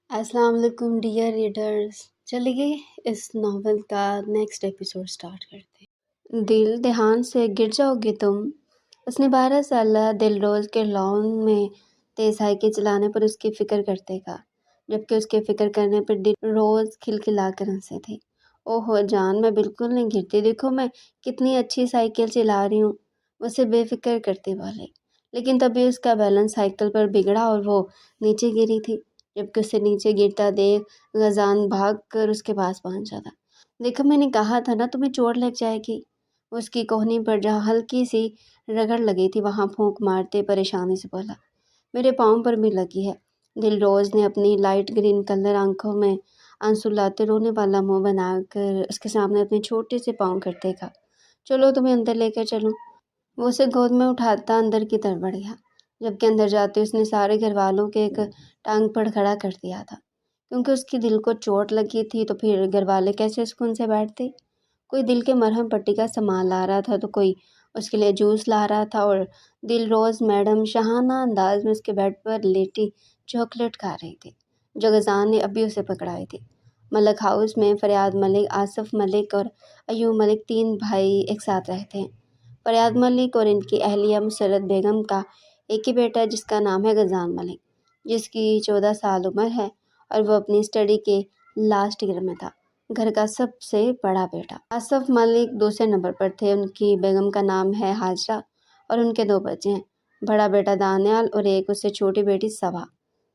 السلام علیکم dear readers, چلیے اس ناول کا نیکسٹ ایپیسوڈ سٹارٹ کرتے ہیں۔ دل دھیان سے گر جاؤ گے تم۔ اس نے 12 سالہ دل روز کے لان میں تیز سائیکل چلانے پر اس کی فکر کرتے کہا، جبکہ اس کے فکر کرنے پر دل روز کھلکھلا کر ہنسے تھے۔ اوہ جان، میں بالکل نہیں گرتی، دیکھو میں کتنی اچھی سائیکل چلا رہی ہوں، اسے بے فکر کرتے والے۔ لیکن تبھی اس کا بیلنس سائیکل پر بگڑا اور وہ نیچے گری تھی۔ جبکہ اسے نیچے گرتا دیکھ غزان بھاگ کر اس کے پاس پہنچا تھا۔ دیکھو میں نے کہا تھا نا تمہیں چوٹ لگ جائے گی۔ اس کی کوہنی پر جہاں ہلکی سی رگڑ لگی تھی وہاں پھونک مارتے پریشانی سے بولا، میرے پاؤں پر بھی لگی ہے۔ دل روز نے اپنی لائٹ گرین کلر آنکھوں میں آنسو لاتے رونے والا منہ بنا کر اس کے سامنے اپنے چھوٹے سے پاؤں کرتے کہا، چلو تمہیں اندر لے کر چلوں۔ وہ اسے گود میں اٹھاتا اندر کی طرف بڑھ گیا، جبکہ اندر جاتے اس نے سارے گھر والوں کے ایک ٹانگ پر کھڑا کر دیا تھا۔ کیونکہ اس کی دل کو چوٹ لگی تھی تو پھر گھر والے کیسے سکون سے بیٹھتے؟ کوئی دل کے مرہم پٹی کا سامان لا رہا تھا تو کوئی اس کے لیے جوس لا رہا تھا، اور دل روز میڈم شاہانہ انداز میں اس کے بیڈ پر لیٹی چاکلیٹ کھا رہی تھی جو غزان نے ابھی اسے پکڑائی تھی۔ ملک ہاؤس میں فریاد ملک، آصف ملک اور ایوب ملک 3 بھائی ایک ساتھ رہتے ہیں۔ فریاد ملک اور ان کی اہلیہ مسرت بیگم کا ایک ہی بیٹا ہے جس کا نام ہے غزان ملک، جس کی 14 سال عمر ہے اور وہ اپنی اسٹڈی کے لاسٹ ایئر میں تھا۔ گھر کا سب سے بڑا بیٹا آصف ملک دوسرے نمبر پر تھے۔ ان کی بیگم کا نام ہے حاجرہ اور ان کے 2 بچے ہیں، بڑا بیٹا دانیال اور ایک اس سے چھوٹی بیٹی صبا۔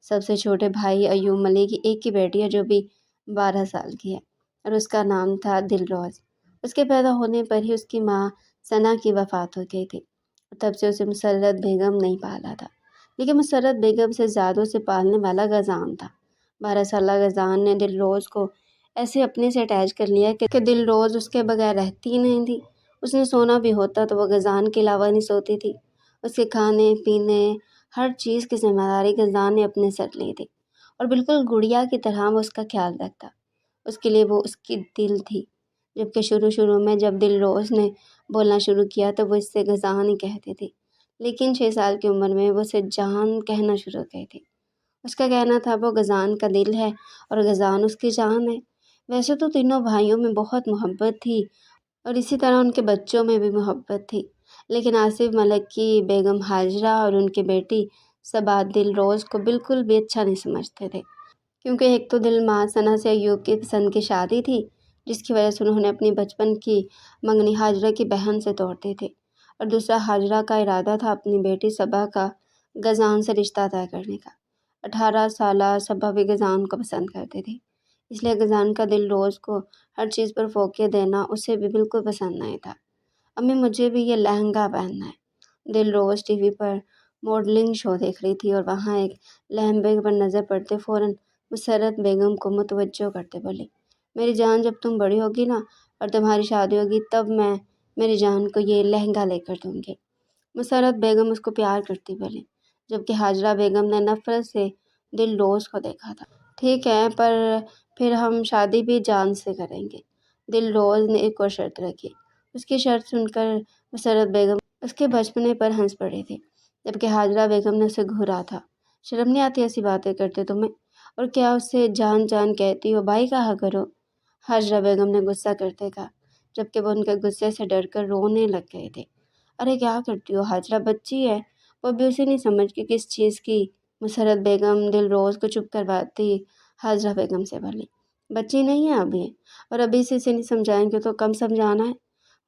سب سے چھوٹے بھائی ایوب ملک کی ایک ہی بیٹی ہے جو بھی 12 سال کی ہے اور اس کا نام تھا دل روز۔ اس کے پیدا ہونے پر ہی اس کی ماں ثنا کی وفات ہو گئی تھی اور تب سے اسے مسرت بیگم نہیں پالا تھا، لیکن مسرت بیگم سے زیادہ اسے پالنے والا غزان تھا۔ 12 سالہ غزان نے دل روز کو ایسے اپنے سے اٹیچ کر لیا کہ دل روز اس کے بغیر رہتی ہی نہیں تھی۔ اس نے سونا بھی ہوتا تو وہ غزان کے علاوہ نہیں سوتی تھی۔ اس کے کھانے پینے ہر چیز کی ذمہ داری غزان نے اپنے سر لی تھی اور بالکل گڑیا کی طرح وہ اس کا خیال رکھتا۔ اس کے لیے وہ اس کی دل تھی، جبکہ شروع میں جب دل روز نے بولنا شروع کیا تو وہ اس سے غزان ہی کہتی تھی، لیکن 6 سال کی عمر میں وہ اسے جان کہنا شروع کی تھی۔ اس کا کہنا تھا وہ غزان کا دل ہے اور غزان اس کی جان ہے۔ ویسے تو تینوں بھائیوں میں بہت محبت تھی اور اسی طرح ان کے بچوں میں بھی محبت تھی، لیکن آصف ملک کی بیگم حاجرہ اور ان کی بیٹی صبا دل روز کو بالکل بھی اچھا نہیں سمجھتے تھے، کیونکہ ایک تو دل ماں ثنا سے ایوب کی پسند کی شادی تھی جس کی وجہ سے انہوں نے اپنی بچپن کی منگنی حاجرہ کی بہن سے توڑ دی تھی، اور دوسرا حاجرہ کا ارادہ تھا اپنی بیٹی صبا کا غزان سے رشتہ طے کرنے کا۔ 18 سالہ صبا بھی غزان کو پسند کرتی تھی، اس لیے غزان کا دل روز کو ہر چیز پر فوقیت دینا اسے بھی بالکل پسند نہیں تھا۔ امی مجھے بھی یہ لہنگا پہننا ہے۔ دل روز ٹی وی پر ماڈلنگ شو دیکھ رہی تھی اور وہاں ایک لہنگے پر نظر پڑتے فوراً مسرت بیگم کو متوجہ کرتے بولی، میری جان جب تم بڑی ہوگی نا اور تمہاری شادی ہوگی تب میں میری جان کو یہ لہنگا لے کر دوں گی۔ مسرت بیگم اس کو پیار کرتی بولی، جبکہ حاجرہ بیگم نے نفرت سے دل روز کو دیکھا تھا۔ ٹھیک ہے، پر پھر ہم شادی بھی جان سے کریں گے، دل روز نے ایک اور شرط رکھی۔ اس کی شرط سن کر مسرت بیگم اس کے بچپنے پر ہنس پڑی تھی، جبکہ حاجرہ بیگم نے اسے گھورا تھا، شرم نہیں آتی ایسی باتیں کرتے تمہیں؟ اور کیا اسے جان جان کہتی ہو، بھائی کہا کرو۔ حاجرہ بیگم نے غصہ کرتے کہا، جبکہ وہ ان کے غصے سے ڈر کر رونے لگ گئے تھے۔ ارے کیا کرتی ہو حاجرہ، بچی ہے وہ بھی، اسے نہیں سمجھ کہ کس چیز کی۔ مسرت بیگم دل روز کو چپ کرواتی حاجرہ بیگم سے بولی، بچی نہیں ہے ابھی، اور ابھی سے اسے نہیں سمجھائیں گے تو کم سمجھانا ہے۔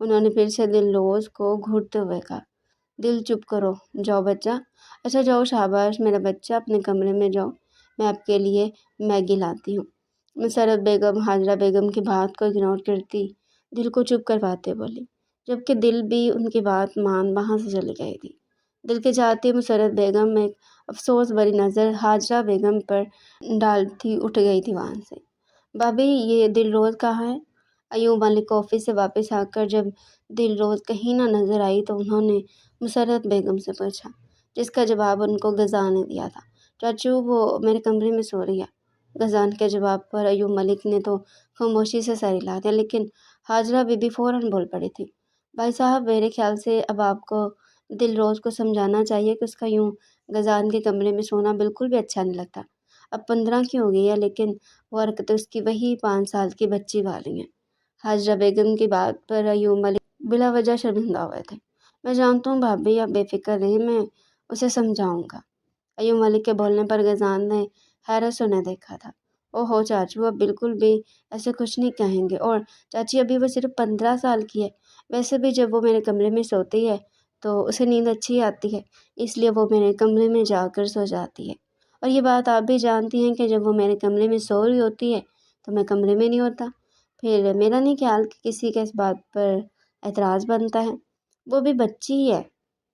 انہوں نے پھر سے دل روز کو گھورتے ہوئے کہا، دل چپ کرو، جاؤ بچہ، اچھا جاؤ، شاباش میرا بچہ، اپنے کمرے میں جاؤ، میں آپ کے لیے میگی لاتی ہوں۔ مسرت بیگم حاجرہ بیگم کی بات کو اگنور کرتی دل کو چپ کرواتے بولی، جبکہ دل بھی ان کی بات مان وہاں سے چلی گئی تھی۔ دل کے جاتے مسرت بیگم ایک افسوس بھری نظر حاجرہ بیگم پر ڈالتی اٹھ گئی تھی وہاں سے۔ بھابھی یہ دل روز کہاں ہے؟ ایوب ملک آفس سے واپس آ کر جب دل روز کہیں نہ نظر آئی تو انہوں نے مسرت بیگم سے پوچھا، جس کا جواب ان کو غزان نے دیا تھا، چاچو وہ میرے کمرے میں سو رہی ہے۔ غزان کے جواب پر ایوب ملک نے تو خاموشی سے سر ہلا دیا، لیکن حاجرہ بی بی فوراً بول پڑی تھی، بھائی صاحب میرے خیال سے اب آپ کو دل روز کو سمجھانا چاہیے کہ اس کا یوں غزان کے کمرے میں سونا بالکل بھی اچھا نہیں لگتا۔ اب 15 کی ہو گئی ہے، لیکن وہ حرکتیں اس کی وہی 5 سال کی بچی والی ہیں۔ حاجرہ بیگم کی بات پر ایوب ملک بلا وجہ شرمندہ ہوئے تھے۔ میں جانتا ہوں بھابھی، آپ بے فکر رہیں، میں اسے سمجھاؤں گا۔ ایوب ملک کے بولنے پر غزان نے حیرت سے انہیں دیکھا تھا۔ او ہو چاچو، اب بالکل بھی ایسے کچھ نہیں کہیں گے، اور چاچی ابھی وہ صرف 15 سال کی ہے۔ ویسے بھی جب وہ میرے کمرے میں سوتی ہے تو اسے نیند اچھی آتی ہے، اس لیے وہ میرے کمرے میں جا کر سو جاتی ہے۔ اور یہ بات آپ بھی جانتی ہیں کہ جب وہ میرے کمرے میں سو رہی ہوتی ہے تو میں کمرے میں نہیں ہوتا۔ پھر میرا نہیں خیال کہ کسی کا اس بات پر اعتراض بنتا ہے۔ وہ بھی بچی ہی ہے،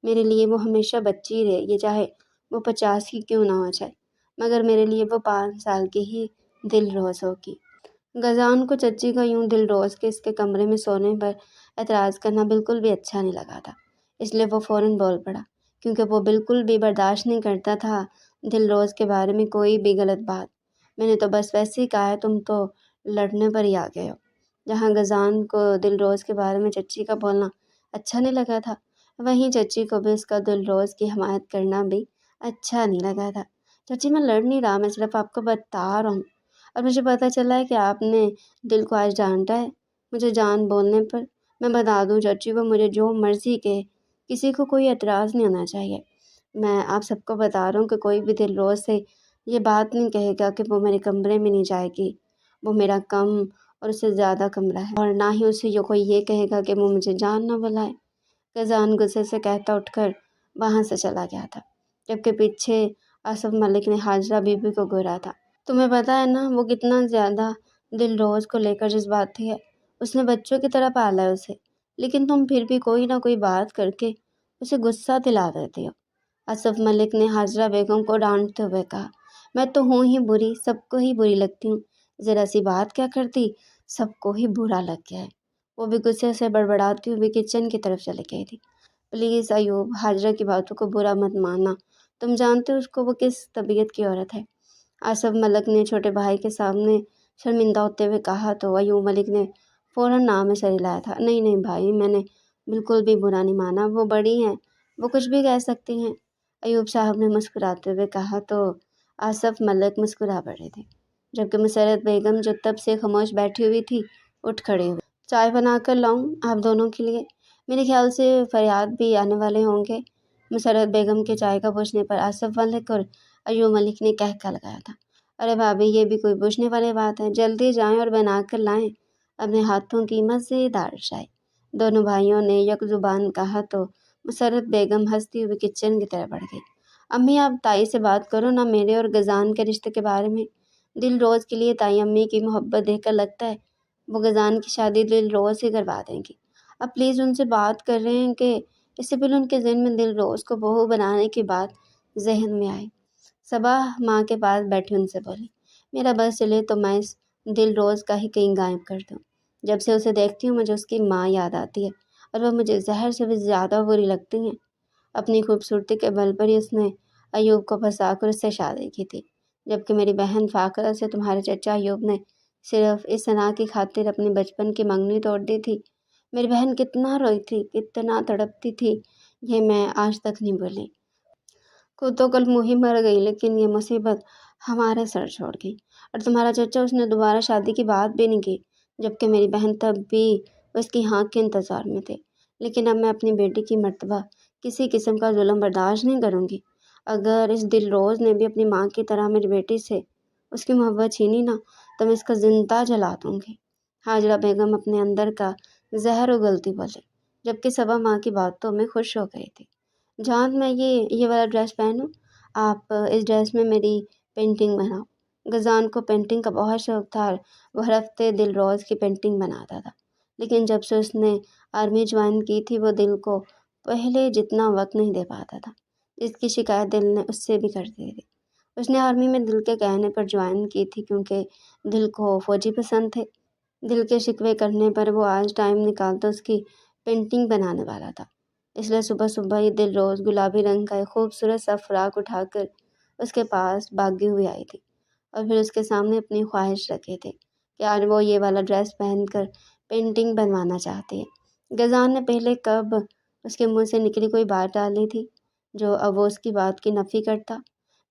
میرے لیے وہ ہمیشہ بچی ہی رہے گی، چاہے وہ 50 کی کیوں نہ ہو جائے، مگر میرے لیے وہ 5 سال کی ہی دل روز ہوگی۔ غزان کو چچی کا یوں دل روز کے اس کے کمرے میں سونے پر اعتراض کرنا بالکل بھی اچھا نہیں لگا تھا، اس لیے وہ فوراً بول پڑا، کیونکہ وہ بالکل بھی برداشت نہیں کرتا تھا دل روز کے بارے میں کوئی بھی غلط بات۔ میں نے تو بس ویسے ہی کہا ہے، تم تو لڑنے پر ہی آ گئے ہو۔ جہاں غزان کو دل روز کے بارے میں چچی کا بولنا اچھا نہیں لگا تھا، وہیں چچی کو بھی اس کا دل روز کی حمایت کرنا بھی اچھا نہیں لگا تھا۔ چچی میں لڑ نہیں رہا، میں صرف آپ کو بتا رہا ہوں، اور مجھے پتہ چلا ہے کہ آپ نے دل کو آج ڈانٹا ہے مجھے جان بولنے پر۔ میں بتا دوں چچی، وہ مجھے جو مرضی کہے، کسی کو کوئی اعتراض نہیں ہونا چاہیے۔ میں آپ سب کو بتا رہا ہوں کہ کوئی بھی دل روز سے یہ بات نہیں کہے گا کہ وہ میرے کمرے میں نہیں جائے گی، وہ میرا کم اور اس سے زیادہ کمرہ ہے، اور نہ ہی اسے کوئی یہ کہے گا کہ وہ مجھے جان نہ بلائے۔ غزان غصے سے کہتا اٹھ کر وہاں سے چلا گیا تھا، جبکہ پیچھے آصف ملک نے حاجرہ بی بی کو گھورا تھا۔ تمہیں پتہ ہے نا وہ کتنا زیادہ دل روز کو لے کر جذباتی ہے، اس نے بچوں کی طرح پالا ہے اسے، لیکن تم پھر بھی کوئی نہ کوئی بات کر کے اسے غصہ دلا دیتے ہو۔ آصف ملک نے حاجرہ بیگم کو ڈانٹتے ہوئے کہا، میں تو ہوں ہی بری، سب کو ہی بری لگتی ہوں، ذرا سی بات کیا کرتی سب کو ہی برا لگ گیا ہے۔ وہ بھی غصے سے بڑبڑاتی ہوئی کچن کی طرف چلی گئی تھی۔ پلیز ایوب، حاجرہ کی باتوں کو برا مت ماننا، تم جانتے ہو اس کو وہ کس طبیعت کی عورت ہے۔ آصف ملک نے چھوٹے بھائی کے سامنے شرمندہ ہوتے ہوئے کہا تو ایوب ملک نے فوراً نام میں سر ہلایا تھا۔ نہیں نہیں بھائی، میں نے بالکل بھی برا نہیں مانا، وہ بڑی ہیں، وہ کچھ بھی کہہ سکتی ہیں۔ ایوب صاحب نے مسکراتے ہوئے کہا تو آصف ملک مسکرا پڑے تھے، جبکہ مسرت بیگم جو تب سے خاموش بیٹھی ہوئی تھی اٹھ کھڑی ہوئی۔ چائے بنا کر لاؤں آپ دونوں کے لیے؟ میرے خیال سے فریاد بھی آنے والے ہوں گے۔ مسرت بیگم کے چائے کا پوچھنے پر آصف ملک اور ایوب ملک نے کہہ لگایا تھا، ارے بھابھی، یہ بھی کوئی پوچھنے والی بات ہے، جلدی جائیں اور بنا کر لائیں اپنے ہاتھوں کی مزیدار چائے۔ دونوں بھائیوں نے یک زبان کہا تو مسرت بیگم ہنستی ہوئی کچن کی طرف بڑھ گئی۔ امی، آپ تائی سے بات کرو نا میرے اور غزان کے رشتے کے بارے میں۔ دل روز کے لیے تائی امی کی محبت دیکھ کر لگتا ہے وہ غزان کی شادی دل روز ہی کروا دیں گی۔ اب پلیز ان سے بات کر رہے ہیں کہ اس سے پہلے ان کے ذہن میں دل روز کو بہو بنانے کی بات ذہن میں آئے۔ صبا ماں کے پاس بیٹھی ان سے بولی، میرا بس چلے تو میں اس دل روز کا ہی کہیں غائب کر دوں۔ جب سے اسے دیکھتی ہوں مجھے اس کی ماں یاد آتی ہے، اور وہ مجھے زہر سے بھی زیادہ بری لگتی ہیں۔ اپنی خوبصورتی کے بل پر ہی اس نے ایوب کو پھنسا کر اس سے شادی کی تھی، جبکہ میری بہن فاقرہ سے تمہارے چچا ایوب نے صرف اس ثنا کی خاطر اپنی بچپن کی منگنی توڑ دی تھی۔ میری بہن کتنا روئی تھی، کتنا تڑپتی تھی، یہ میں آج تک نہیں بھولی۔ خود تو کل موہی مر گئی، لیکن یہ مصیبت ہمارے سر چھوڑ گئی، اور تمہارا چچا اس نے دوبارہ شادی کی بات بھی نہیں کی، جبکہ میری بہن تب بھی اس کی ہاں کے انتظار میں تھی۔ لیکن اب میں اپنی بیٹی کی مرتبہ کسی قسم کا ظلم برداشت نہیں کروں گی۔ اگر اس دل روز نے بھی اپنی ماں کی طرح میری بیٹی سے اس کی محبت چھینی نا تو میں اس کا زندہ جلا دوں گی۔ حاجرہ بیگم اپنے اندر کا زہر اگلتی بولے، جبکہ صبا ماں کی باتوں میں خوش ہو گئی تھی۔ جان، میں یہ والا ڈریس پہنوں؟ آپ اس ڈریس میں میری پینٹنگ بناؤ۔ غزان کو پینٹنگ کا بہت شوق تھا اور وہ ہر ہفتے دل روز کی پینٹنگ بناتا تھا، لیکن جب سے اس نے آرمی جوائن کی تھی وہ دل کو پہلے جتنا وقت نہیں دے پاتا تھا، جس کی شکایت دل نے اس سے بھی کر دی تھی۔ اس نے آرمی میں دل کے کہنے پر جوائن کی تھی کیونکہ دل کو فوجی پسند تھے۔ دل کے شکوے کرنے پر وہ آج ٹائم نکالتا اس کی پینٹنگ بنانے والا تھا، اس لیے صبح صبح ہی دل روز گلابی رنگ کا ایک خوبصورت سا فراق اٹھا کر اس کے پاس بھاگی ہوئی آئی تھی، اور پھر اس کے سامنے اپنی خواہش رکھی تھی کہ آج وہ یہ والا ڈریس پہن کر پینٹنگ بنوانا چاہتی ہے۔ غزان نے پہلے کب اس کے منہ سے نکلی کوئی بات ڈالی تھی جو اب وہ اس کی بات کی نفی کرتا،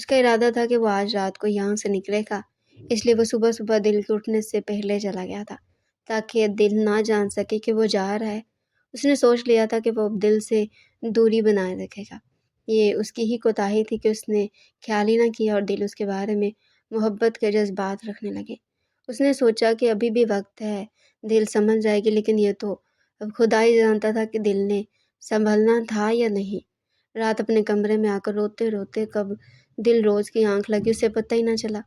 اس کا ارادہ تھا کہ وہ آج رات کو یہاں سے نکلے گا، اس لیے وہ صبح صبح دل کے اٹھنے سے پہلے چلا گیا تھا تاکہ دل نہ جان سکے کہ وہ جا رہا ہے۔ اس نے سوچ لیا تھا کہ وہ اب دل سے دوری بنائے رکھے گا۔ یہ اس کی ہی کوتاہی تھی کہ اس نے خیال ہی نہ کیا اور دل اس کے بارے میں محبت کے جذبات رکھنے لگے۔ اس نے سوچا کہ ابھی بھی وقت ہے، دل سمجھ جائے گی، لیکن یہ تو اب خدا ہی جانتا تھا کہ دل نے سنبھلنا تھا یا نہیں۔ رات اپنے کمرے میں آ کر روتے روتے کب دل روز کی آنکھ لگی اسے پتہ ہی نہ چلا۔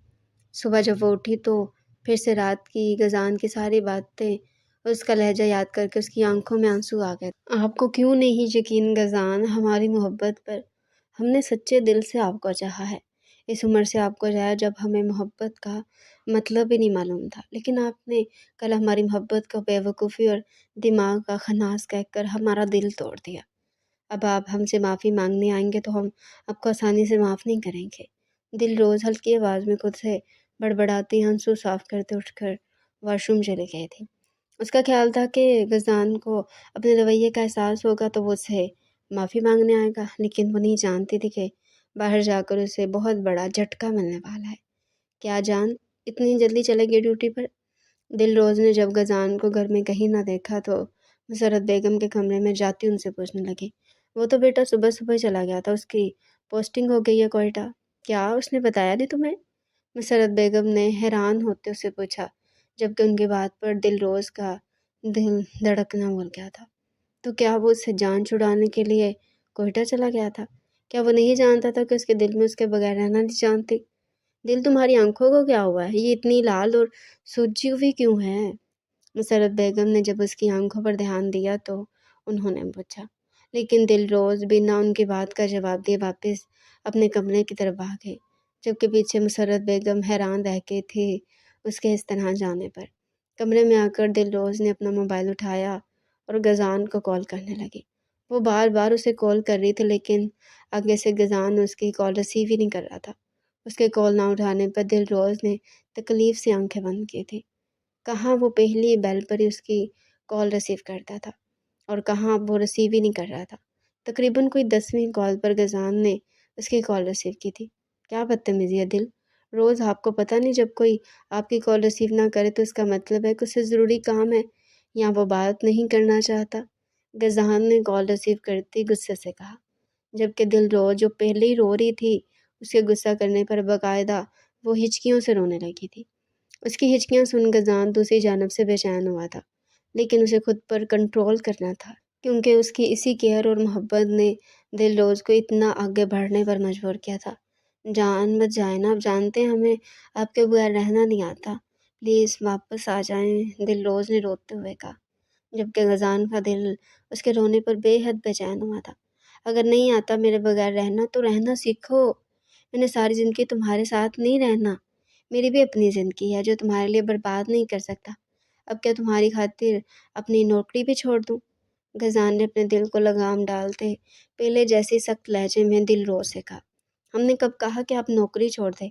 صبح جب وہ اٹھی تو پھر سے رات کی غزان کی ساری باتیں، اس کا لہجہ یاد کر کے اس کی آنکھوں میں آنسو آ گئے۔ آپ کو کیوں نہیں یقین غزان، ہماری محبت پر؟ ہم نے سچے دل سے آپ کو چاہا ہے، اس عمر سے آپ کو چاہا جب ہمیں محبت کا مطلب ہی نہیں معلوم تھا، لیکن آپ نے کل ہماری محبت کو بے وقوفی اور دماغ کا خناس کہہ کر ہمارا دل توڑ دیا۔ اب آپ ہم سے معافی مانگنے آئیں گے تو ہم آپ کو آسانی سے معاف نہیں کریں گے۔ دل روز ہلکی آواز میں خود سے بڑبڑاتی آنسو صاف کرتے اٹھ کر واش روم چلے گئے تھے۔ اس کا خیال تھا کہ غزان کو اپنے رویے کا احساس ہوگا تو وہ اسے معافی مانگنے آئے گا، لیکن وہ نہیں جانتی تھی کہ باہر جا کر اسے بہت بڑا جھٹکا ملنے والا ہے۔ کیا جان اتنی جلدی چلے گی ڈیوٹی پر؟ دل روز نے جب غزان کو گھر میں کہیں نہ دیکھا تو مسرت بیگم کے کمرے میں جاتی ان سے پوچھنے لگی، وہ تو بیٹا صبح صبح چلا گیا تھا، اس کی پوسٹنگ ہو گئی ہے کوئٹہ۔ کیا اس نے بتایا نہیں تمہیں؟ مسرت بیگم نے حیران ہوتے اسے پوچھا، جبکہ ان کی بات پر دل روز کا دل دھڑکنا بھول گیا تھا۔ تو کیا وہ اس سے جان چھڑانے کے لیے کوئٹہ چلا گیا تھا؟ کیا وہ نہیں جانتا تھا کہ اس کے دل میں اس کے بغیر رہنا نہیں جانتی؟ دل تمہاری آنکھوں کو کیا ہوا ہے؟ یہ اتنی لال اور سوجی ہوئی کیوں ہے؟ مسرت بیگم نے جب اس کی آنکھوں پر دھیان دیا تو انہوں نے پوچھا، لیکن دل روز بنا ان کی بات کا جواب دیے واپس اپنے کمرے کی طرف بھاگ گئی، جبکہ پیچھے مسرت بیگم حیران رہ کے تھی اس کے اس طرح جانے پر۔ کمرے میں آ کر دل روز نے اپنا موبائل اٹھایا اور غزان کو کال کرنے لگی۔ وہ بار بار اسے کال کر رہی تھی، لیکن آگے سے غزان اس کی کال ریسیو ہی نہیں کر رہا تھا۔ اس کے کال نہ اٹھانے پر دل روز نے تکلیف سے آنکھیں بند کی تھی۔ کہاں وہ پہلی بیل پر ہی اس کی کال ریسیو کرتا تھا اور کہاں اب وہ ریسیو ہی نہیں کر رہا تھا۔ تقریباً کوئی 10ویں کال پر غزان نے اس کی کال ریسیو کی تھی۔ کیا بدتمیزی ہے دل، روز آپ کو پتہ نہیں جب کوئی آپ کی کال ریسیو نہ کرے تو اس کا مطلب ہے کہ اسے ضروری کام ہے یا وہ بات نہیں کرنا چاہتا۔ غزان نے کال ریسیو کرتی غصے سے کہا، جبکہ دل روز جو پہلے ہی رو رہی تھی اس کے غصہ کرنے پر باقاعدہ وہ ہچکیوں سے رونے لگی تھی۔ اس کی ہچکیاں سن غزان دوسری جانب سے بے چین ہوا تھا، لیکن اسے خود پر کنٹرول کرنا تھا، کیونکہ اس کی اسی کیئر اور محبت نے دل روز کو اتنا آگے بڑھنے پر مجبور کیا تھا۔ جان مت جائیں نا، آپ جانتے ہیں ہمیں آپ کے بغیر رہنا نہیں آتا، پلیز واپس آ جائیں، دل روز نے روتے ہوئے کہا، جبکہ غزان کا دل اس کے رونے پر بے حد بے چین ہوا تھا۔ اگر نہیں آتا میرے بغیر رہنا تو رہنا سیکھو، میں نے ساری زندگی تمہارے ساتھ نہیں رہنا، میری بھی اپنی زندگی ہے جو تمہارے لیے برباد نہیں کر سکتا، اب کیا تمہاری خاطر اپنی نوکری بھی چھوڑ دوں؟ غزان نے اپنے دل کو لگام ڈالتے پہلے جیسی سخت لہجے میں دل روز سے کہا، ہم نے کب کہا کہ آپ نوکری چھوڑ دیں؟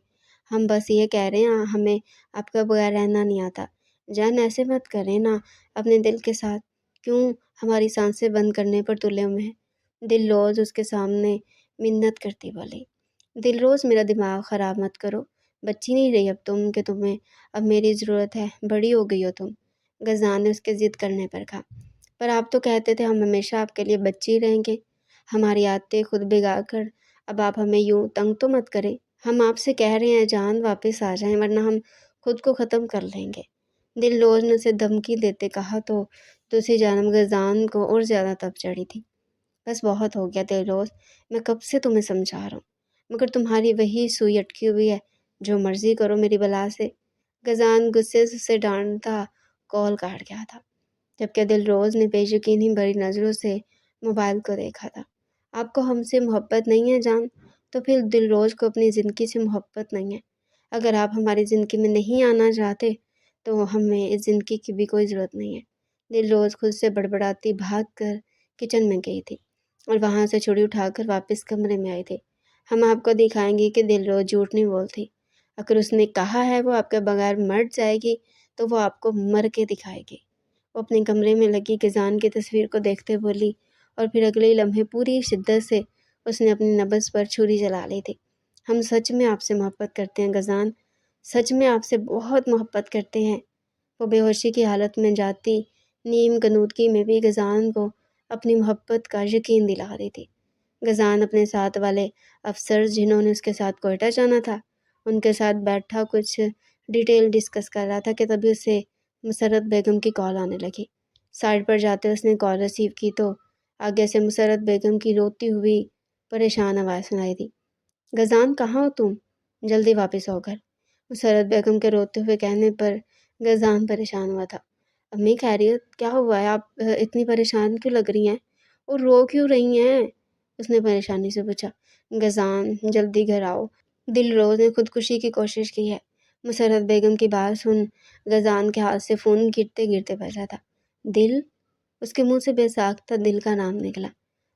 ہم بس یہ کہہ رہے ہیں ہمیں آپ کا بغیر رہنا نہیں آتا۔ جان ایسے مت کریں نا اپنے دل کے ساتھ، کیوں ہماری سانسیں بند کرنے پر تلے ہوئے ہیں؟ دل روز اس کے سامنے منت کرتی بولی، دل روز میرا دماغ خراب مت کرو، بچی نہیں رہی اب تم کہ تمہیں اب میری ضرورت ہے، بڑی ہو گئی ہو تم۔ غزان نے اس کے ضد کرنے پر کہا، پر آپ تو کہتے تھے ہم ہمیشہ آپ کے لیے بچی رہیں گے، ہماری عادتیں خود بگاڑ کر اب آپ ہمیں یوں تنگ تو مت کریں۔ ہم آپ سے کہہ رہے ہیں جان واپس آ جائیں ورنہ ہم خود کو ختم کر لیں گے، دل روز نے اسے دھمکی دیتے کہا تو دوسری جانب غزان کو اور زیادہ تپ چڑھی تھی۔ بس بہت ہو گیا دل روز، میں کب سے تمہیں سمجھا رہا ہوں، مگر تمہاری وہی سوئی اٹکی ہوئی ہے، جو مرضی کرو میری بلا سے۔ غزان غصے سے اسے ڈانٹتا کال کاٹ گیا تھا، جبکہ دل روز نے بے یقینی بھری نظروں سے موبائل کو دیکھا تھا۔ آپ کو ہم سے محبت نہیں ہے جان، تو پھر دل روز کو اپنی زندگی سے محبت نہیں ہے۔ اگر آپ ہماری زندگی میں نہیں آنا چاہتے تو ہمیں اس زندگی کی بھی کوئی ضرورت نہیں ہے۔ دل روز خود سے بڑبڑاتی بھاگ کر کچن میں گئی تھی اور وہاں سے چھڑی اٹھا کر واپس کمرے میں آئی تھی۔ ہم آپ کو دکھائیں گے کہ دل روز جھوٹ نہیں بولتی، اگر اس نے کہا ہے وہ آپ کے بغیر مر جائے گی تو وہ آپ کو مر کے دکھائے گی۔ وہ اپنے کمرے میں لگی غزان کی تصویر کو دیکھتے بولی اور پھر اگلے لمحے پوری شدت سے اس نے اپنی نبض پر چھری چلا لی تھی۔ ہم سچ میں آپ سے محبت کرتے ہیں غزان، سچ میں آپ سے بہت محبت کرتے ہیں۔ وہ بے ہوشی کی حالت میں جاتی نیم غنودگی میں بھی غزان کو اپنی محبت کا یقین دلا رہی تھی۔ غزان اپنے ساتھ والے افسر جنہوں نے اس کے ساتھ کوئٹہ جانا تھا ان کے ساتھ بیٹھا کچھ ڈیٹیل ڈسکس کر رہا تھا کہ تبھی اسے مسرت بیگم کی کال آنے لگی۔ سائڈ پر جاتے اس نے کال ریسیو کی تو آگے سے مسرت بیگم کی روتی ہوئی پریشان آواز سنائی دی، غزان کہاں ہو تم؟ جلدی واپس ہو گھر۔ مسرت بیگم کے روتے ہوئے کہنے پر غزان پریشان ہوا تھا۔ امی خیریت؟ کیا ہوا ہے؟ آپ اتنی پریشان کیوں لگ رہی ہیں اور رو کیوں رہی ہیں؟ اس نے پریشانی سے پوچھا۔ غزان جلدی گھر آؤ، دل روز نے خودکشی کی کوشش کی ہے۔ مسرت بیگم کی بات سن غزان کے ہاتھ سے فون گرتے گرتے بجا تھا۔ دل؟ اس کے منہ سے بے ساختہ دل کا نام نکلا۔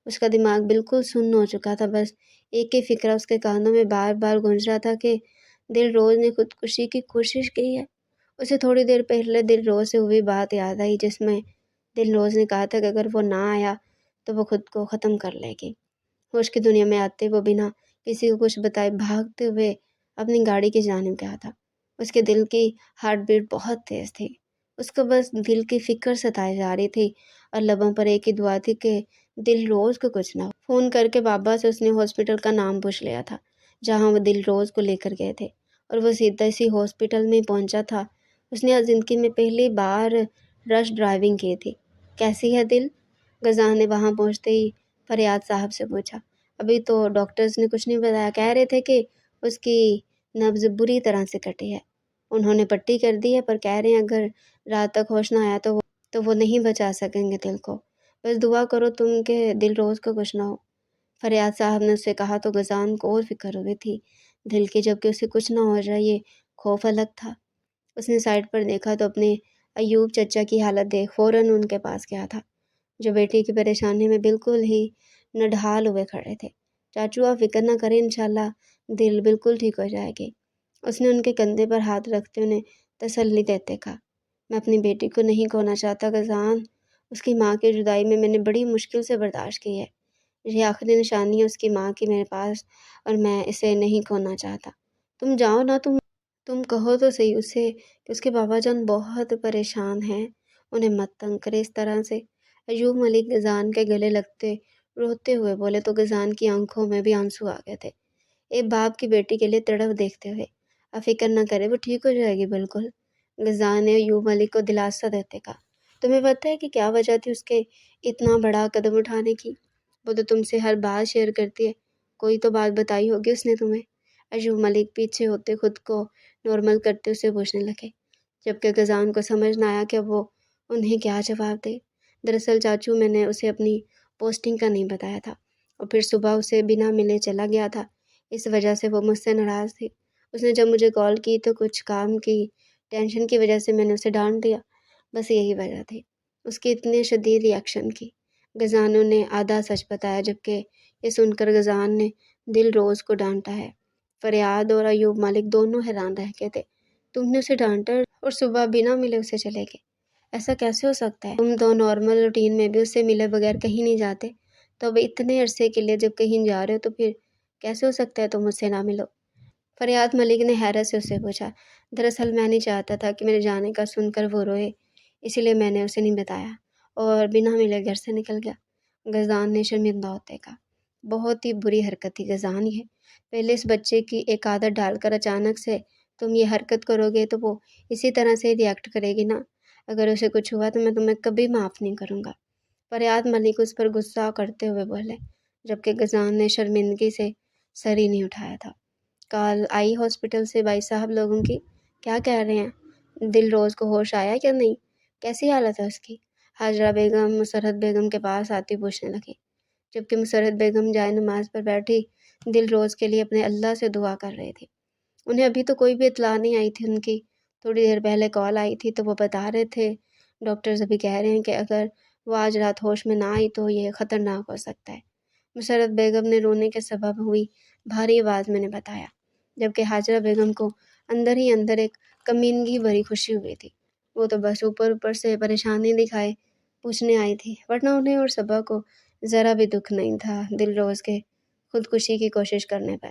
اس کا دماغ بالکل سن ہو چکا تھا، بس ایک ہی فکرہ اس کے کانوں میں بار بار گونج رہا تھا کہ دل روز نے خودکشی کی کوشش کی ہے۔ اسے تھوڑی دیر پہلے دل روز سے ہوئی بات یاد آئی جس میں دل روز نے کہا تھا کہ اگر وہ نہ آیا تو وہ خود کو ختم کر لے گی۔ ہوش کی دنیا میں آتے وہ بنا کسی کو کچھ بتائے بھاگتے ہوئے اپنی گاڑی کی جانب گیا تھا۔ اس کے دل کی ہارٹ بیٹ بہت تیز تھی۔ اس کو بس دل کی فکر ستائے جا رہی تھی اور لبوں پر ایک ہی دعا تھی کہ دل روز کو کچھ نہ ہو۔ فون کر کے بابا سے اس نے ہاسپٹل کا نام پوچھ لیا تھا جہاں وہ دل روز کو لے کر گئے تھے، اور وہ سیدھا اسی ہاسپٹل میں پہنچا تھا۔ اس نے آج زندگی میں پہلی بار رش ڈرائیونگ کی تھی۔ کیسی ہے دل؟ غزان نے وہاں پہنچتے ہی فریاد صاحب سے پوچھا۔ ابھی تو ڈاکٹرز نے کچھ نہیں بتایا، کہہ رہے تھے کہ اس کی نبض بری طرح سے کٹی ہے۔ انہوں نے پٹی کر دی ہے پر کہہ رہے ہیں اگر رات تک ہوش نہ آیا تو وہ نہیں بچا سکیں گے دل کو۔ بس دعا کرو تم کہ دل روز کو کچھ نہ ہو۔ فریاد صاحب نے اس سے کہا تو غزان کو اور فکر ہوئی تھی دل کی، جبکہ اسے کچھ نہ ہو جائے یہ خوف الگ تھا۔ اس نے سائڈ پر دیکھا تو اپنے ایوب چچا کی حالت دیکھ فوراً ان کے پاس گیا تھا جو بیٹی کی پریشانی میں بالکل ہی نڈھال ہوئے کھڑے تھے۔ چاچو آپ فکر نہ کریں، انشاءاللہ دل بالکل ٹھیک ہو جائے گی۔ اس نے ان کے کندھے پر ہاتھ رکھتے انہیں تسلی دیتے کہا، میں اپنی بیٹی کو نہیں کھونا چاہتا غزان، اس کی ماں کی جدائی میں نے بڑی مشکل سے برداشت کی ہے۔ یہ آخری نشانی ہے اس کی ماں کی میرے پاس اور میں اسے نہیں کھونا چاہتا۔ تم جاؤ نا، تم کہو تو صحیح اسے کہ اس کے بابا جان بہت پریشان ہیں، انہیں مت تنگ کرے اس طرح سے۔ ایوب ملک غزان کے گلے لگتے روتے ہوئے بولے تو غزان کی آنکھوں میں بھی آنسو آ گئے تھے، ایک باپ کی بیٹی کے لیے تڑپ دیکھتے ہوئے۔ آپ فکر نہ کرے، وہ ٹھیک ہو جائے گی بالکل، غزان نے ایوب ملک کو دلاسا دیتے کہا۔ تمہیں پتہ ہے کہ کیا وجہ تھی اس کے اتنا بڑا قدم اٹھانے کی؟ وہ تو تم سے ہر بات شیئر کرتی ہے، کوئی تو بات بتائی ہوگی اس نے تمہیں؟ ایوب ملک پیچھے ہوتے خود کو نارمل کرتے اسے پوچھنے لگے، جبکہ غزان کو سمجھ نہ آیا کہ وہ انہیں کیا جواب دے۔ دراصل چاچو میں نے اسے اپنی پوسٹنگ کا نہیں بتایا تھا اور پھر صبح اسے بنا ملے چلا گیا تھا، اس وجہ سے وہ مجھ سے ناراض تھی۔ اس نے جب مجھے کال کی تو کچھ کام کی ٹینشن کی وجہ سے میں نے اسے ڈانٹ دیا، بس یہی وجہ تھی اس کی اتنے شدید ری ایکشن کی۔ غزانوں نے آدھا سچ بتایا، جبکہ یہ سن کر غزان نے دل روز کو ڈانٹا ہے۔ فریاد اور ایوب ملک دونوں حیران رہ گئے تھے۔ تم نے اسے ڈانٹا اور صبح بنا ملے اسے چلے گئے، ایسا کیسے ہو سکتا ہے؟ تم تو نارمل روٹین میں بھی اس سے ملے بغیر کہیں نہیں جاتے، تو اب اتنے عرصے کے لیے جب کہیں جا رہے ہو تو پھر کیسے ہو سکتا ہے تم مجھ سے نہ ملو؟ فریاد ملک نے حیرت سے اسے پوچھا۔ دراصل میں نہیں چاہتا تھا کہ میرے جانے کا سن کر وہ روئے، اسی لیے میں نے اسے نہیں بتایا اور بنا ملے گھر سے نکل گیا، غزان نے شرمندہ ہوتے کہا۔ بہت ہی بری حرکت تھی غزان یہ، پہلے اس بچے کی ایک عادت ڈال کر اچانک سے تم یہ حرکت کرو گے تو وہ اسی طرح سے ری ایکٹ کرے گی نا، اگر اسے کچھ ہوا تو میں تمہیں کبھی معاف نہیں کروں گا۔ فریاد ملک اس پر غصہ کرتے ہوئے بولے، جبکہ غزان نے شرمندگی سے سر ہی نہیں اٹھایا تھا۔ کال آئی ہاسپٹل سے بھائی صاحب لوگوں کی؟ کیا کہہ رہے ہیں؟ دل روز کو ہوش آیا یا نہیں؟ کیسی حالت ہے اس کی؟ حاجرہ بیگم مسرت بیگم کے پاس آتی پوچھنے لگی، جبکہ مسرت بیگم جائے نماز پر بیٹھی دل روز کے لیے اپنے اللہ سے دعا کر رہے تھے۔ انہیں ابھی تو کوئی بھی اطلاع نہیں آئی تھی ان کی، تھوڑی دیر پہلے کال آئی تھی تو وہ بتا رہے تھے ڈاکٹرز ابھی کہہ رہے ہیں کہ اگر وہ آج رات ہوش میں نہ آئی تو یہ خطرناک ہو سکتا ہے۔ مسرت بیگم نے رونے کے سبب ہوئی بھاری آواز میں نے بتایا، جبکہ حاجرہ بیگم کو اندر ہی اندر ایک کمینگی بھری خوشی ہوئی تھی۔ وہ تو بس اوپر سے پریشانی دکھائے پوچھنے آئی تھی، ورنہ انہیں اور صبا کو ذرا بھی دکھ نہیں تھا دل روز کے خودکشی کی کوشش کرنے پر۔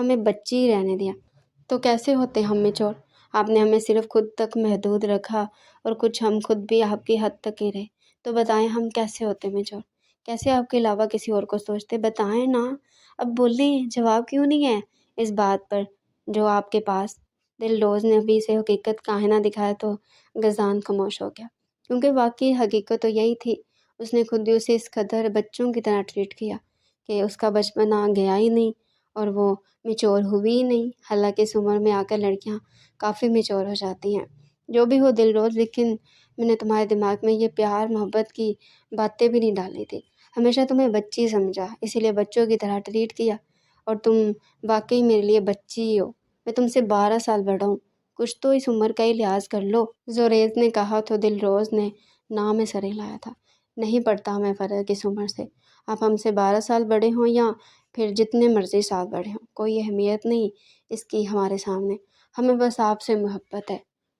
ہمیں بچی ہی رہنے دیا۔ تو کیسے ہوتے ہم میچور؟ آپ نے ہمیں صرف خود تک محدود رکھا اور کچھ ہم خود بھی آپ کی حد تک ہی رہے۔ تو بتائیں ہم کیسے ہوتے میچور؟ کیسے آپ کے علاوہ کسی اور کو سوچتے؟ بتائیں نا، اب بولیں، جواب کیوں نہیں ہے اس بات پر جو آپ کے پاس؟ دل روز نے ابھی سے حقیقت کا آئینہ دکھایا تو غزان خاموش ہو گیا، کیونکہ واقعی حقیقت تو یہی تھی۔ اس نے خود ہی اسے اس قدر بچوں کی طرح ٹریٹ کیا کہ اس کا بچپنا گیا ہی نہیں اور وہ میچور ہوئی ہی نہیں۔ حالانکہ اس عمر میں آ کر لڑکیاں کافی میچور ہو جاتی ہیں۔ جو بھی ہو دل روز، لیکن میں نے تمہارے دماغ میں یہ پیار محبت کی باتیں بھی نہیں ڈالی تھی۔ ہمیشہ تمہیں بچی سمجھا، اسی لیے بچوں کی طرح ٹریٹ کیا، اور تم واقعی میرے لیے بچی ہی ہو۔ میں تم سے 12 سال بڑا ہوں، کچھ تو اس عمر کا ہی لحاظ کر لو۔ زوریز نے کہا تو دل روز نے نام میں سر ہلایا تھا۔ نہیں پڑتا ہمیں فرق اس عمر سے، آپ ہم سے 12 سال بڑے ہوں یا پھر جتنے مرضی سال بڑے ہوں، کوئی اہمیت نہیں اس کی ہمارے سامنے۔ ہمیں بس آپ سے محبت ہے،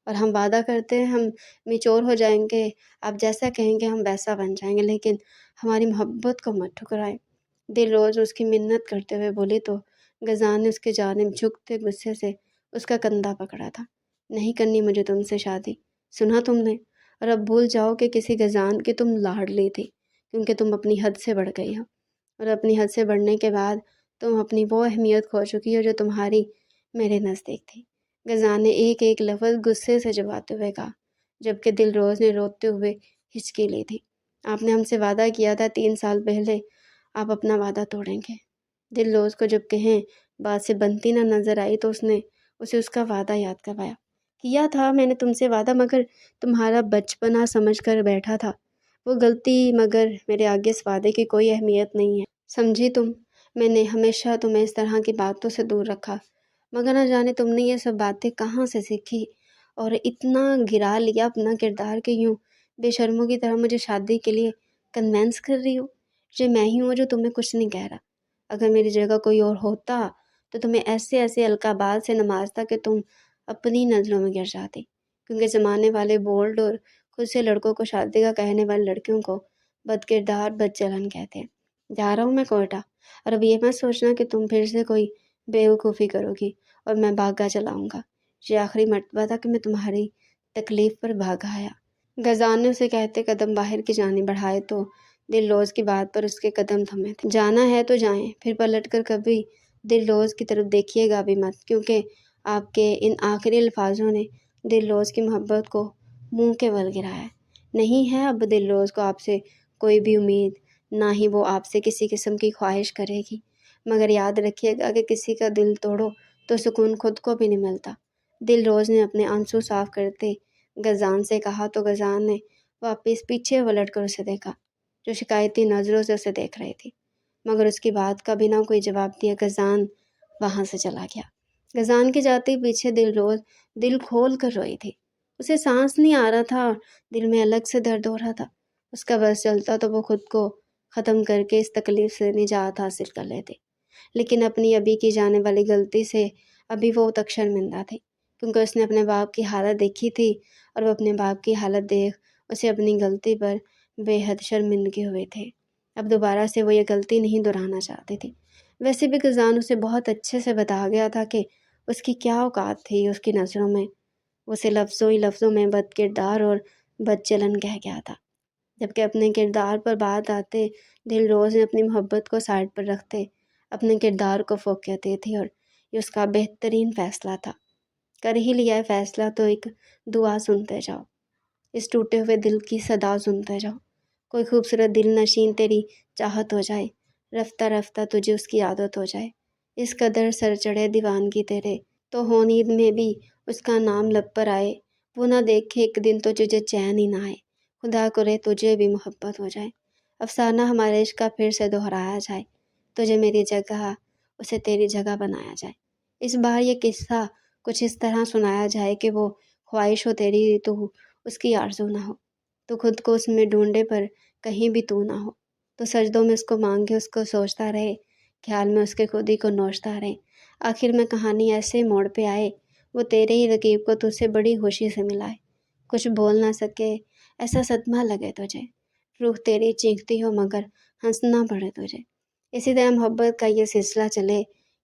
اور ہم وعدہ کرتے ہیں ہم میچور ہو جائیں گے، آپ جیسا کہیں گے ہم ویسا بن جائیں گے، لیکن ہماری محبت کو مت ٹھکرائے۔ دل روز اس کی منت کرتے ہوئے بولی تو غزان نے اس کے جانب جھکتے غصے سے اس کا کندھا پکڑا تھا۔ نہیں کرنی مجھے تم سے شادی، سنا تم نے؟ اور اب بھول جاؤ کہ کسی غزان کی تم لاڈلی تھی، کیونکہ تم اپنی حد سے بڑھ گئی ہو، اور اپنی حد سے بڑھنے کے بعد تم اپنی وہ اہمیت کھو چکی ہو جو تمہاری میرے نزدیک تھی۔ غزان نے ایک ایک لفظ غصے سے چباتے ہوئے کہا، جبکہ دل روز نے روتے ہوئے ہچکی لی تھی۔ آپ نے ہم سے وعدہ کیا تھا 3 سال پہلے، آپ اپنا وعدہ توڑیں گے؟ دل روز کو جب کہیں بات سے بنتی نہ نظر آئی تو اس نے اسے اس کا وعدہ یاد کروایا۔ کیا تھا میں نے تم سے وعدہ، مگر تمہارا بچپنا سمجھ کر بیٹھا تھا، وہ غلطی، مگر میرے آگے اس وعدے کی کوئی اہمیت نہیں ہے، سمجھی تم؟ میں نے ہمیشہ تمہیں اس طرح کی باتوں سے دور رکھا، مگر نہ جانے تم نے یہ سب باتیں کہاں سے سیکھی اور اتنا گرا لیا اپنا کردار کہ یوں بے شرموں کی طرح مجھے شادی کے لیے کنونس کر رہی ہو۔ یہ میں ہی ہوں جو تمہیں کچھ نہیں کہہ رہا۔ اگر میری جگہ کوئی اور ہوتا تو تمہیں ایسے ایسے القابات سے نوازتا کہ تم اپنی نظروں میں گر جاتی، کیونکہ زمانے والے بولڈ اور خود سے لڑکوں کو شادی کا کہنے والے لڑکیوں کو بد کردار، بد چلن کہتے ہیں۔ جا رہا ہوں میں کوئٹہ، اور اب یہ مت سوچنا کہ تم پھر سے کوئی بیوقوفی کرو گی اور میں بھاگا چلاؤں گا۔ یہ آخری مرتبہ تھا کہ میں تمہاری تکلیف پر بھاگا آیا۔ غزان نے اسے کہتے قدم باہر کی جانب بڑھائے تو دل روز کی بات پر اس کے قدم تھمے تھے۔ جانا ہے تو جائیں، پھر پلٹ کر کبھی دل روز کی طرف دیکھیے گا بھی مت، کیونکہ آپ کے ان آخری الفاظوں نے دل روز کی محبت کو منہ کے بل گرایا ہے۔ نہیں ہے اب دل روز کو آپ سے کوئی بھی امید، نہ ہی وہ آپ سے کسی قسم کی خواہش کرے گی، مگر یاد رکھیے گا کہ کسی کا دل توڑو تو سکون خود کو بھی نہیں ملتا۔ دل روز نے اپنے آنسو صاف کرتے غزان سے کہا تو غزان نے واپس پیچھے پلٹ کر اسے دیکھا، جو شکایتی نظروں سے اسے دیکھ رہی تھی، مگر اس کی بات کا بنا کوئی جواب دیا غزان وہاں سے چلا گیا۔ غزان کے جاتے ہی پیچھے دل روز دل کھول کر روئی تھی۔ اسے سانس نہیں آ رہا تھا اور دل میں الگ سے درد ہو رہا تھا۔ اس کا بس چلتا تو وہ خود کو ختم کر کے اس تکلیف سے نجات حاصل کر لیتے، لیکن اپنی ابھی کی جانے والی غلطی سے ابھی وہ تک شرمندہ تھی، کیونکہ اس نے اپنے باپ کی حالت دیکھی تھی اور وہ اپنے باپ کی حالت دیکھ اسے اپنی غلطی پر بے حد شرمندگی ہوئے تھے۔ اب دوبارہ سے وہ یہ غلطی نہیں دہرانا چاہتی تھی۔ ویسے بھی غزان اسے بہت اچھے سے بتا گیا تھا کہ اس کی کیا اوقات تھی اس کی نظروں میں۔ اسے لفظوں ہی لفظوں میں بد کردار اور بد چلن کہہ گیا تھا، جبکہ اپنے کردار پر بات آتے دل روز نے اپنی محبت کو سائڈ پر رکھتے اپنے کردار کو فوقیت دی تھی، اور یہ اس کا بہترین فیصلہ تھا۔ کر ہی لیا ہے فیصلہ تو ایک دعا سنتے جاؤ، اس ٹوٹے ہوئے دل کی صدا سنتے جاؤ۔ کوئی خوبصورت دل نشین تیری چاہت ہو جائے، رفتہ رفتہ تجھے اس کی عادت ہو جائے، اس قدر سر چڑھے دیوانگی تیرے تو ہو نیند میں بھی اس کا نام لب پر آئے، وہ نہ دیکھے ایک دن تو تجھے چین ہی نہ آئے، خدا کرے تجھے بھی محبت ہو جائے، افسانہ ہمارے عشق کا پھر سے دہرایا جائے، تجھے میری جگہ اسے تیری جگہ بنایا جائے۔ اس بار یہ قصہ کچھ اس طرح سنایا جائے کہ وہ خواہش ہو تیری تو اس کی آرزو نہ ہو، تو خود کو اس میں ڈھونڈے پر کہیں بھی تو نہ ہو، تو سجدوں میں اس کو مانگے، اس کو سوچتا رہے، خیال میں اس کے خود ہی کو نوچتا رہے۔ آخر میں کہانی ایسے موڑ پہ آئے، وہ تیرے ہی رقیب کو تجھ سے بڑی خوشی سے ملائے، کچھ بول نہ سکے، ایسا صدمہ لگے تجھے، روح تیری چیختی ہو مگر ہنسنا پڑے تجھے۔ اسی طرح محبت کا یہ سلسلہ چلے